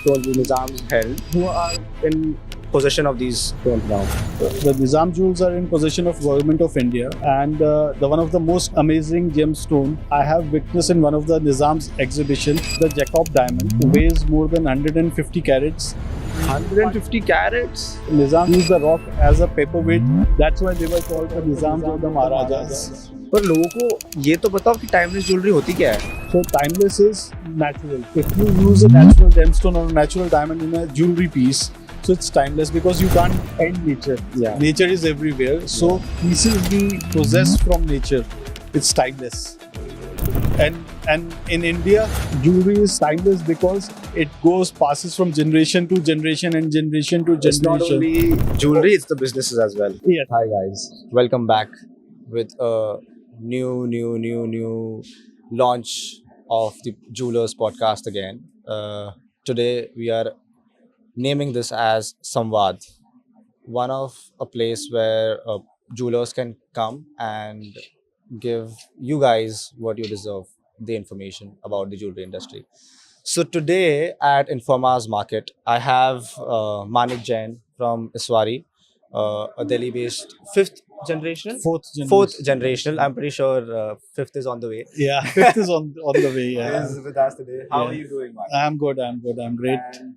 stones the Nizams held. Who are in possession of these stones now? The Nizam jewels are in possession of Government of India, and the one of the most amazing gemstone I have witnessed in one of the Nizam's exhibition, the Jacob diamond, weighs more than 150 carats. 150 carats. Nizam used the rock as a paperweight. That's why they were called the Nizams or the Maharajas. पर लोगों को ये तो बताओ कि timeless jewellery होती क्या है? So timeless is natural. If you use a natural gemstone or a natural diamond in a jewelry piece, so it's timeless because you can't end nature. Yeah. Nature is everywhere. So pieces we possess from nature. It's timeless. And in India, jewelry is timeless because it passes from generation to generation and generation to It's not generation. only jewelry, it's the businesses as well. Yeah. Hi guys, welcome back with a new launch of the Jewelers podcast again. Today we are naming this as Samvad, one of a place where jewelers can come and give you guys what you deserve, the information about the jewelry industry. So today at Informa's Market, I have Manik Jain from Iswari, a Delhi-based fifth generation. Fourth generation. Fourth generational. I'm pretty sure fifth is on the way. Yeah, fifth is on the way. Yeah. Is with us today. How Yeah. are you doing, man? I'm good. I'm great. And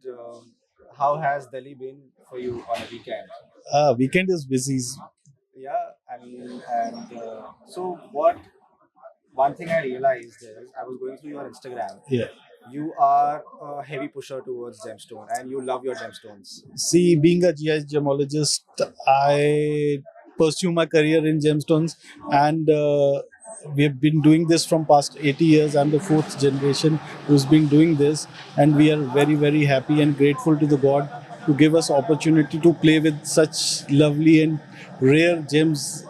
how has Delhi been for you on a weekend? Weekend is busy. Yeah, I mean, and so what? One thing I realized is I was going through your Instagram. Yeah. You are a heavy pusher towards gemstone, and you love your gemstones. See, being a GI gemologist, I pursue my career in gemstones, and we have been doing this from past 80 years. I'm the fourth generation who's been doing this, and we are very happy and grateful to the God to give us opportunity to play with such lovely and rare gems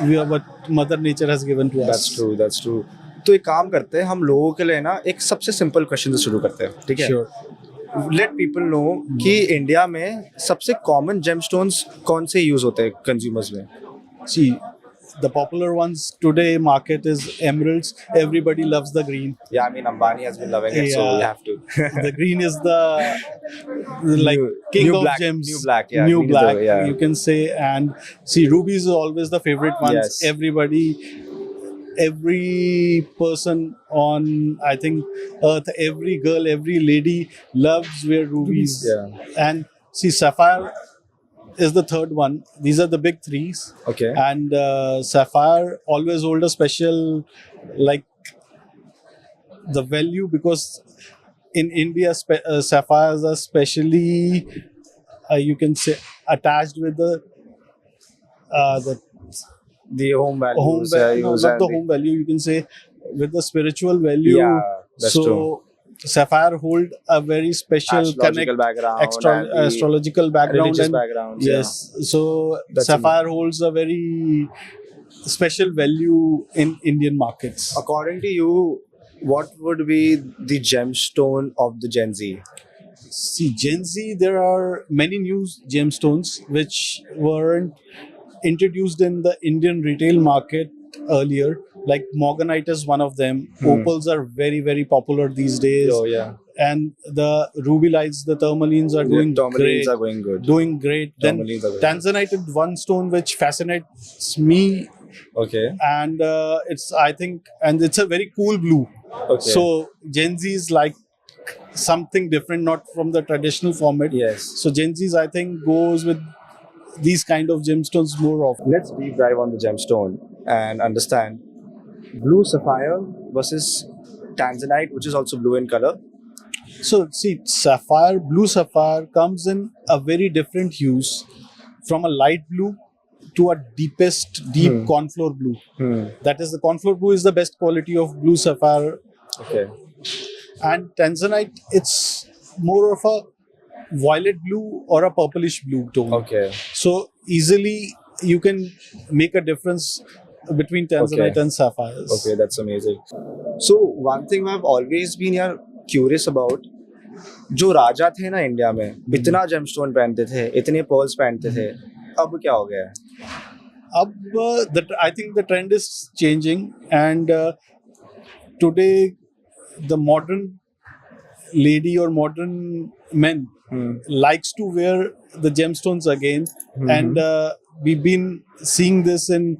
what Mother Nature has given to us. That's true. That's true. तो एक काम करते हैं हम लोगों के लिए ना एक सबसे सिंपल क्वेश्चन से शुरू करते हैं, ठीक है? Sure. लेट पीपल नो कि इंडिया में सबसे कॉमन जेमस्टोन्स कौन से यूज होते हैं कंज्यूमर्स में? See, the popular ones today market is emeralds. Everybody loves the green. Yeah, I mean Ambani has been loving it, so we Yeah. have to. The green is the like king new of black, gems. new black, yeah, New green is the- black, yeah. you can say. And see, rubies is always the favorite ones. Yes. Every person on, I think, earth, every girl, every lady loves wear rubies. Yeah. And see, sapphire is the third one. These are the big threes. Okay. And sapphire always hold a special, like, the value, because in India sapphires are specially you can say attached with the The home values. home value, no, not the home value, you can say with the spiritual value. Yeah, that's so true. sapphire hold a very special Astrological background. and the astrological background, religious and backgrounds. yes, so That's sapphire holds a very special value in Indian markets. Yeah. According to you, what would be the gemstone of the Gen Z? See, Gen Z, there are many new gemstones which weren't introduced in the Indian retail market earlier. Like morganite is one of them. Opals are very popular these days. Oh yeah. And the ruby lights, the tourmalines are doing Tourmalines great. are going good. Doing great. Then Tourmalines are going tanzanite is one stone which fascinates me, Okay. and it's a very cool blue. Okay. So Gen Z's like something different, not from the traditional format. Yes. So Gen Z's, I think, goes with these kind of gemstones more often. Let's deep dive on the gemstone and understand blue sapphire versus tanzanite, which is also blue in color. So see, blue sapphire comes in a very different hues, from a light blue to a deep cornfloor blue. That is, the cornfloor blue is the best quality of blue sapphire. Okay. And tanzanite, it's more of a violet blue or a purplish blue tone. Okay. So easily you can make a difference between tanzanite Okay. and sapphires. Okay, that's amazing. So one thing I've always been curious about, जो राजा थे ना India में, इतना gemstone पहनते थे, इतने pearls पहनते थे, अब क्या हो गया है? I think the trend is changing, and today the modern lady or modern men likes to wear the gemstones again, and we've been seeing this in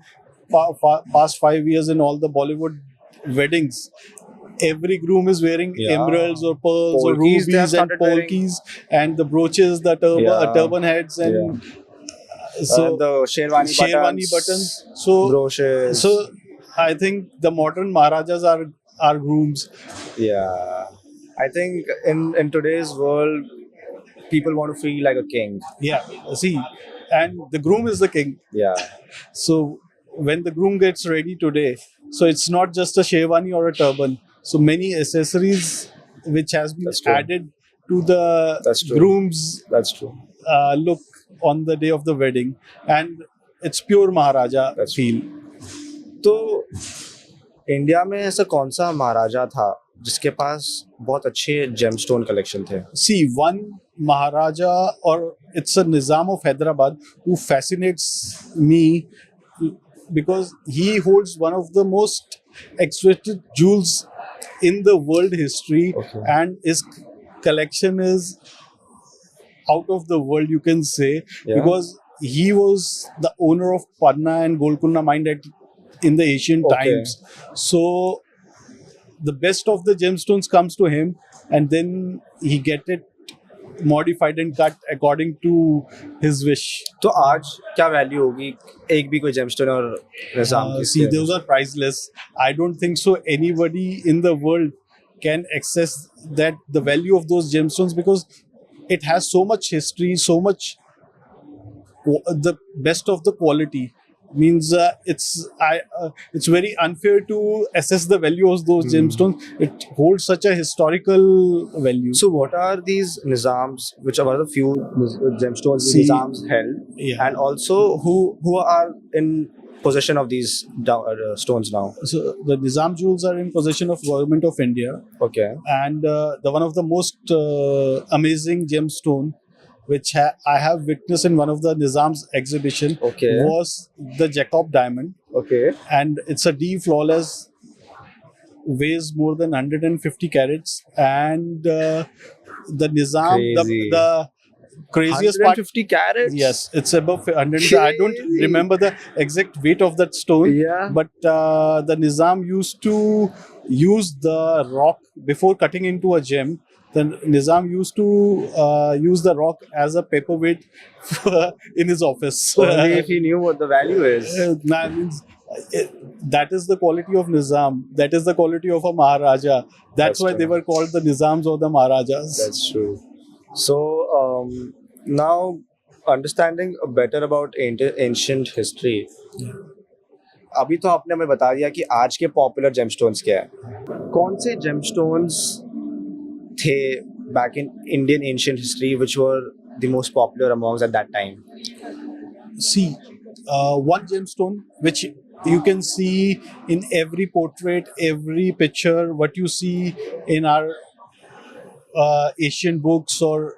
past 5 years in all the Bollywood weddings. Every groom is wearing Yeah. emeralds or pearls or Polkis they have rubies and started wearing. polkis and the brooches, the turban heads, and so the Sherwani Sherwani buttons. So brooches. so I think the modern Maharajas are grooms. Yeah, I think in today's world, people want to feel like a king. Yeah, see, and the groom is the king. Yeah, So when the groom gets ready today, so it's not just a sherwani or a turban. So many accessories which has been That's true. added to the That's true. groom's that's true. look on the day of the wedding, and it's pure Maharaja That's feel. तो India में ऐसा कौन सा महाराजा था जिसके पास बहुत अच्छे gemstone collection थे? See, one Maharaja, or it's a Nizam of Hyderabad, who fascinates me because he holds one of the most exquisite jewels in the world history, Okay. and his collection is out of the world, you can say, Yeah. because he was the owner of Padna and Golconda mine in the ancient Okay. times. So the best of the gemstones comes to him, and then he get it modified and cut according to his wish. तो आज क्या value होगी एक भी कोई gemstone और निजाम की? See, those are priceless. I don't think so anybody in the world can access that the value of those gemstones, because it has so much history, so much the best of the quality. Means it's very unfair to assess the value of those gemstones. It holds such a historical value. So what are these nizams, which are one of the few gemstones See, nizams held, yeah. and also who are in possession of these stones now? So the Nizam jewels are in possession of Government of India, Okay. and the one of the most amazing gemstone which I have witnessed in one of the Nizam's exhibition Okay. was the Jacob diamond, Okay. and it's a D flawless, weighs more than 150 carats, and the Nizam, Crazy. the craziest part. 150 carats. Yes, it's above 100. I don't Crazy. remember the exact weight of that stone. Yeah. But the Nizam used to use the rock before cutting into a gem. The Nizam used to use the rock as a paperweight in his office. Only if he knew what the value is. Means, that is the quality of Nizam. That is the quality of a Maharaja. That's why true. they were called the Nizams or the Maharajas. That's true. So now understanding better about ancient history. अभी तो आपने हमें बता दिया कि आज के popular gemstones क्या है. कौन से जेमस्टोन्स थे back in Indian ancient history which were the most popular amongst at that time? See, one gemstone which you can see in every portrait, every picture, what you see in our Asian books or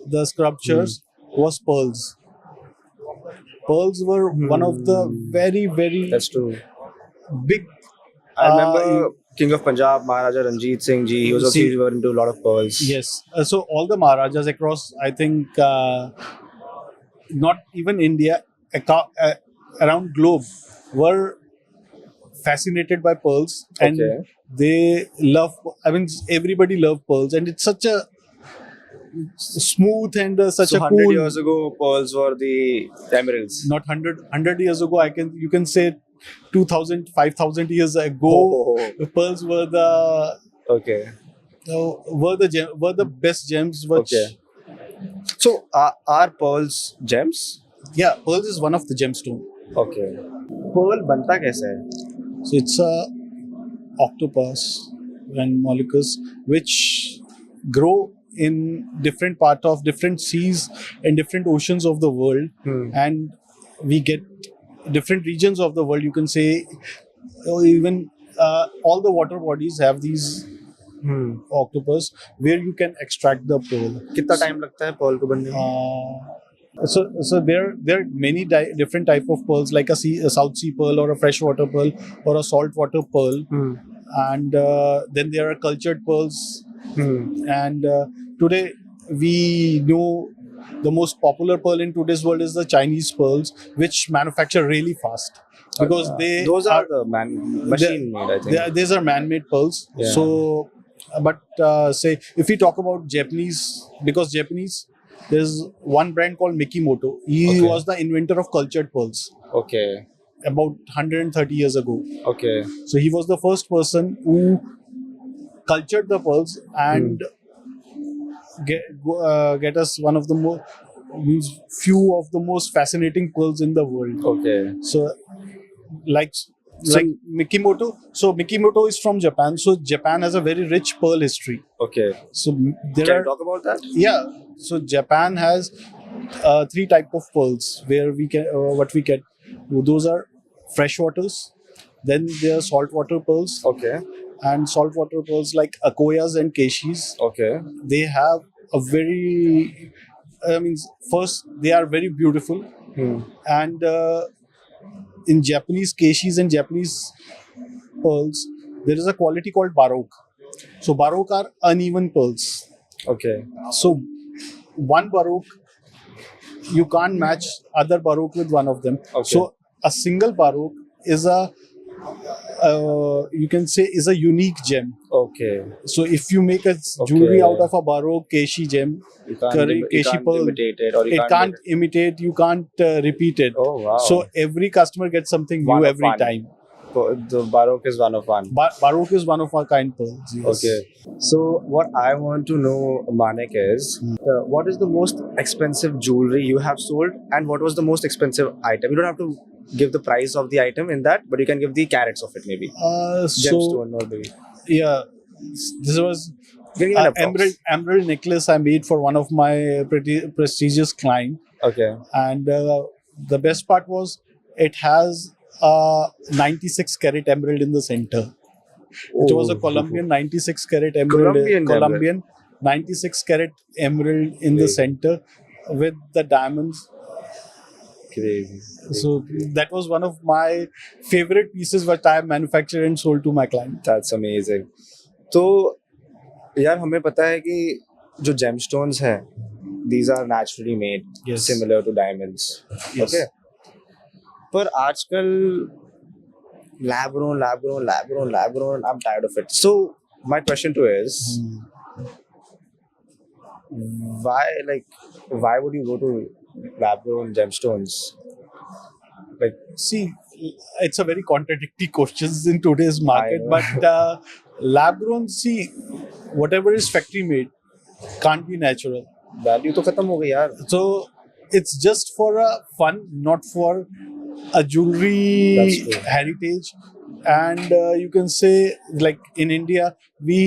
the sculptures was pearls. Pearls were one of the very, very That's true. big. I remember King of Punjab, Maharaja Ranjit Singh ji. He was also See- he were into a lot of pearls. Yes. So all the Maharajas across, I think, not even India, around globe, were fascinated by pearls, and Okay. they love. I mean, everybody loved pearls, and it's such a smooth and such So a 100 cool. years ago, pearls were the emeralds. Not 100 years ago. You can say 2,000, 5,000 years ago. Oh. The pearls were the Okay. were the best gems. Which, Okay. So are pearls gems? yeah, pearls is one of the gemstone. Okay. Pearl बनता कैसे है? So it's a octopus and molluscs which grow in different part of different seas and different oceans of the world, and we get different regions of the world. You can say, or even all the water bodies have these octopus where you can extract the pearl. कितना time लगता है pearl को बनने में? So there are many different type of pearls, like a South Sea pearl or a freshwater pearl or a saltwater pearl, and then there are cultured pearls Hmm. And today we know the most popular pearl in today's world is the Chinese pearls, which manufacture really fast because they Those are are the machine made, I think. these are man-made pearls. Yeah. So, but say if we talk about Japanese, because Japanese, there's one brand called Mikimoto. He Okay. was the inventor of cultured pearls Okay. about 130 years ago. Okay. So he was the first person who cultured the pearls and get us one of the more means few of the most fascinating pearls in the world. Okay. So like So- like Mikimoto. So Mikimoto is from Japan. So Japan has a very rich pearl history. Okay. So there Can are you talk about that? yeah. So Japan has three type of pearls where we can what we get. Those are freshwaters. Then there are saltwater pearls Okay. and saltwater pearls like Akoyas and Keishis. Okay. They have a very first they are very beautiful Hmm. and in Japanese Keishis and Japanese pearls there is a quality called baroque. So baroque are uneven pearls. Okay. So one baroque you can't match other baroque with one of them. Okay. So a single baroque is a you can say is a unique gem. Okay. So if you make a jewelry Okay. out of a baroque Keishi gem, You can't, Curry- you Keshi can't pearl, imitate it, or you it can't imitate, you can't repeat it. Oh wow. So every customer gets something One new of every one. time. The Baroque is one of one. Baroque is one of our kind pearls. Yes. Okay. So what I want to know, Manik, is what is the most expensive jewelry you have sold, and what was the most expensive item? You don't have to give the price of the item in that, but you can give the carats of it, maybe So gemstone or maybe. yeah, this was You can give an approx. emerald necklace I made for one of my pretty prestigious client, Okay. and the best part was it has a 96 carat emerald in the center. It was a Colombian 96 carat emerald. Colombian 96 carat emerald in the Crazy. center with the diamonds. Crazy. So that was one of my favorite pieces which I manufactured and sold to my client. That's amazing. तो यार हमें पता है कि जो gemstones हैं, these are naturally made, Yes. similar to diamonds. Yes. Okay. पर आजकल lab grown, I'm tired of it. So my question to you is, why would you go to lab grown gemstones? Like, See, it's a very contradictory questions in today's market, know. but lab grown, see, whatever is factory made can't be natural. value तो खत्म हो गई यार. So it's just for a fun, not for a jewelry That's true. heritage. And you can say, like in India, we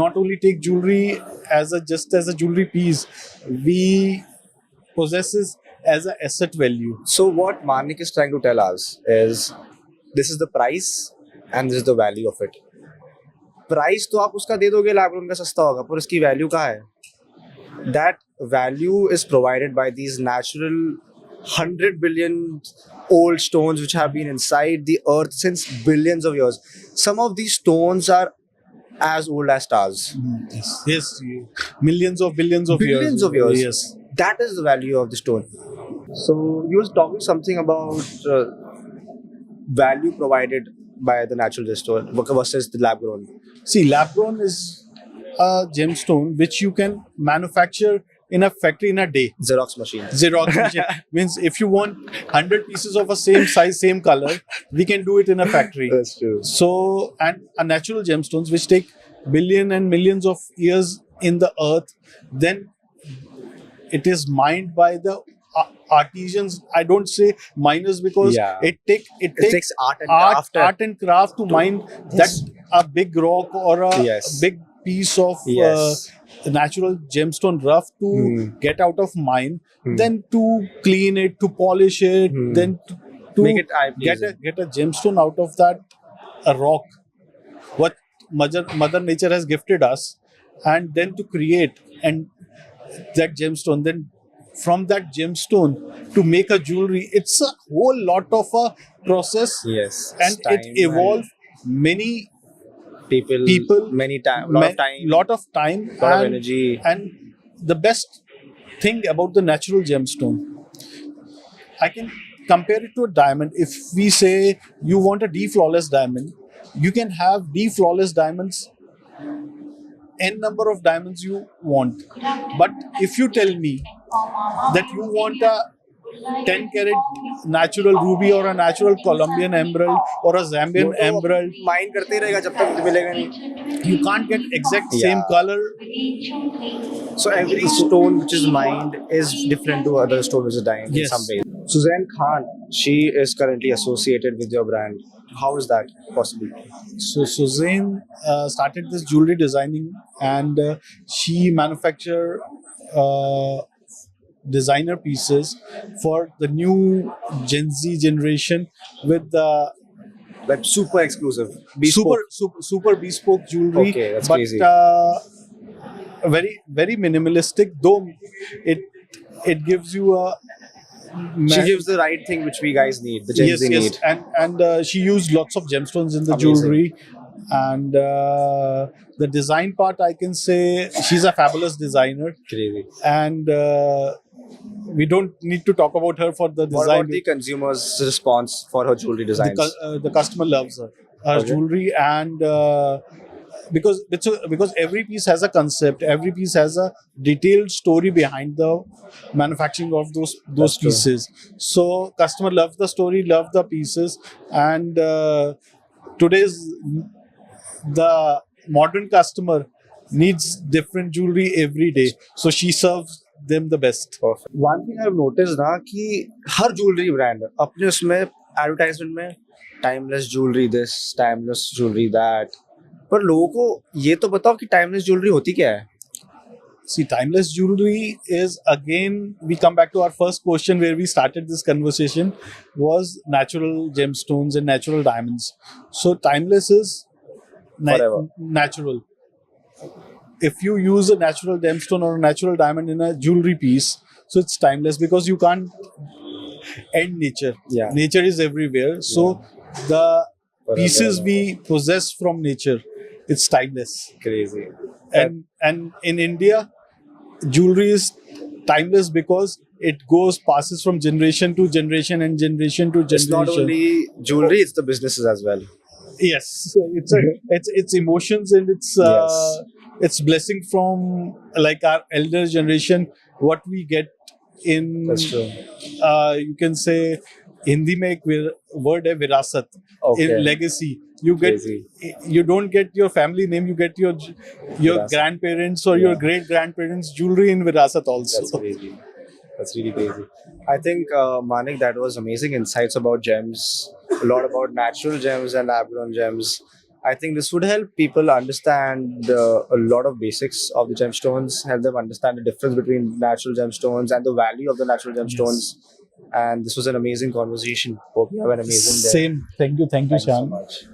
not only take jewelry as a jewelry piece, we possesses as an asset value. So what Manik is trying to tell us is, this is the price and this is the value of it. Price तो आप उसका दे दोगे lab grown का सस्ता होगा, पर उसकी value कहाँ है? That value is provided by these natural 100 billion old stones which have been inside the earth since billions of years. Some of these stones are as old as stars. Yes, millions of billions of years. Billions of years. Yes. That is the value of the stone. So you was talking something about value provided by the natural stone versus the lab grown. See, lab grown is a gemstone which you can manufacture in a factory in a day. Xerox machine. Xerox machine. Means if you want 100 pieces of a same size, same color, we can do it in a factory. That's true. So, and a natural gemstones which take billion and millions of years in the earth, then it is mined by the artisans. I don't say miners because Yeah. it It takes art and craft. art and craft to mine that a big rock or a Yes. big piece of Yes. natural gemstone rough to get out of mine, Hmm. then to clean it, to polish it, Hmm. then to Make it eye get pleasing. a gemstone out of that a rock, what Mother Nature has gifted us, and then to create and that gemstone. Then from that gemstone to make a jewelry, it's a whole lot of a process, Yes. and Time it evolved many people many time, lot of time, lot of time, lot of and energy. and the best thing about the natural gemstone, I can compare it to a diamond. If we say you want a D flawless diamond, you can have D flawless diamonds, n number of diamonds you want. But if you tell me that you want a 10 carat natural ruby or a natural Colombian emerald or a Zambian emerald, mind करते ही रहेगा जब तक मिलेगा नहीं. you can't get exact same Yeah. color. So every stone which is mined is different to other stone which is dying in Yes. some way. Suzanne Khan, she is currently associated with your brand. How is that possible? So Suzanne started this jewelry designing, and she manufacture designer pieces for the new Gen Z generation with the Like super exclusive. super bespoke jewelry. Okay, that's but crazy. Very very minimalistic. Though it gives you a She gives the right thing which we guys need, the Gen yes, Z yes, need. and she used lots of gemstones in the Amazing. jewelry, and the design part, I can say she's a fabulous designer, Crazy. and we don't need to talk about her for the What design. about the consumer's response for her jewelry designs? The customer loves her Okay. jewelry, and because every piece has a concept, every piece has a detailed story behind the manufacturing of those That's true. pieces. So customer loves the story, love the pieces, and today's the modern customer needs different jewelry every day, so she serves them the best. Perfect. One thing I've noticed ना कि हर jewelry brand अपने उसमें advertisement में timeless jewelry this, timeless jewelry that. पर लोगों को ये तो बताओ कि timeless jewelry होती क्या है? See, timeless jewelry is, again, we come back to our first question where we started this conversation, was natural gemstones and natural diamonds. So timeless is Forever. natural. If you use a natural gemstone or a natural diamond in a jewelry piece, so it's timeless because you can't end nature. Yeah. Nature is everywhere. So the pieces we possess from nature, it's timeless. Crazy. And in India, jewelry is timeless because it passes from generation to generation and generation to generation. It's not only jewelry, it's the businesses as well. Yes, it's emotions, and Yes. it's blessing from like our elder generation. What we get in, That's true. you can say Hindi में एक word है विरासत. Okay. In legacy, you get Crazy. you don't get your family name, you get your Virasat. grandparents or your great grandparents jewelry in virasat also. That's crazy. That's really crazy. I think, Manik, that was amazing insights about gems, a lot about natural gems and lab-grown gems. I think this would help people understand a lot of basics of the gemstones, help them understand the difference between natural gemstones and the value of the natural gemstones. And this was an amazing conversation. Hope you have an amazing day. Same. Thank you, Thank you so Shyam. much.